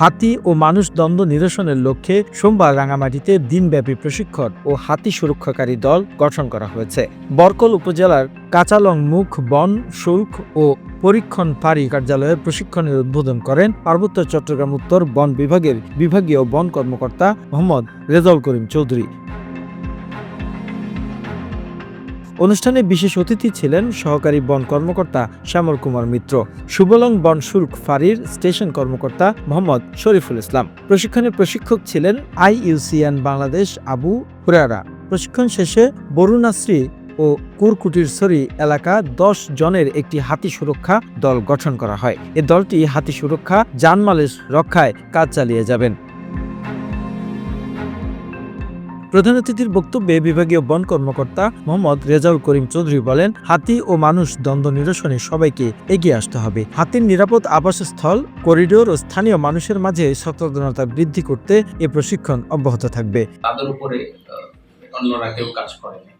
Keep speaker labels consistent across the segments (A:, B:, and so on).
A: হাতি ও মানুষ দ্বন্দ্ব নিরসনের লক্ষ্যে সোমবার রাঙামাটিতে দিনব্যাপী প্রশিক্ষণ ও হাতি সুরক্ষাকারী দল গঠন করা হয়েছে। বরকল উপজেলার কাঁচালং মুখ বন শুল্ক ও পরীক্ষণ ফাঁড়ি কার্যালয়ে প্রশিক্ষণের উদ্বোধন করেন পার্বত্য চট্টগ্রাম উত্তর বন বিভাগের বিভাগীয় বন কর্মকর্তা মোহাম্মদ রেজাউল করিম চৌধুরী। অনুষ্ঠানে বিশেষ অতিথি ছিলেন সহকারী বন কর্মকর্তা শ্যামল কুমার মিত্র, সুবলং বন শুল্ক ফাঁড়ির স্টেশন কর্মকর্তা মোহাম্মদ শরীফুল ইসলাম। প্রশিক্ষণের প্রশিক্ষক ছিলেন IUCN বাংলাদেশ আবু হুরায়রা। প্রশিক্ষণ শেষে বরুণাশ্রী ও কুরকুটিরছড়ি এলাকা 10 জনের একটি হাতি সুরক্ষা দল গঠন করা হয়। এ দলটি হাতি সুরক্ষা, জানমালের রক্ষায় কাজ চালিয়ে যাবেন। প্রধান অতিথির বক্তব্যে বিভাগীয় বন কর্মকর্তা মোহাম্মদ রেজাউল করিম চৌধুরী বলেন, হাতি ও মানুষ দ্বন্দ্ব নিরসনে সবাইকে এগিয়ে আসতে হবে। হাতির নিরাপদ আবাসস্থল, করিডোর ও স্থানীয় মানুষের মাঝে সচেতনতা বৃদ্ধি করতে এ প্রশিক্ষণ অব্যাহত থাকবে।
B: তাদের উপরে অন্যরা কেউ কাজ করেনি।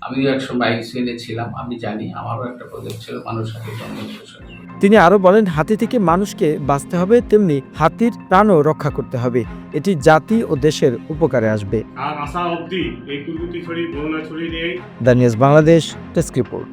B: আমিও একসময় IUCN ছিলাম, আমি জানি। আমারও একটা প্রজেক্ট ছিল মানুষ হাতির দ্বন্দ্ব নিরসন।
A: তিনি আরো বলেন, হাতি থেকে মানুষকে বাঁচতে হবে, তেমনি হাতির প্রাণও রক্ষা করতে হবে। এটি জাতি ও দেশের উপকারে আসবে।
C: আর আশা অবধি এই কুরকুটিছড়ি বরুণাছড়ি নিয়ে
A: the news Bangladesh desk report.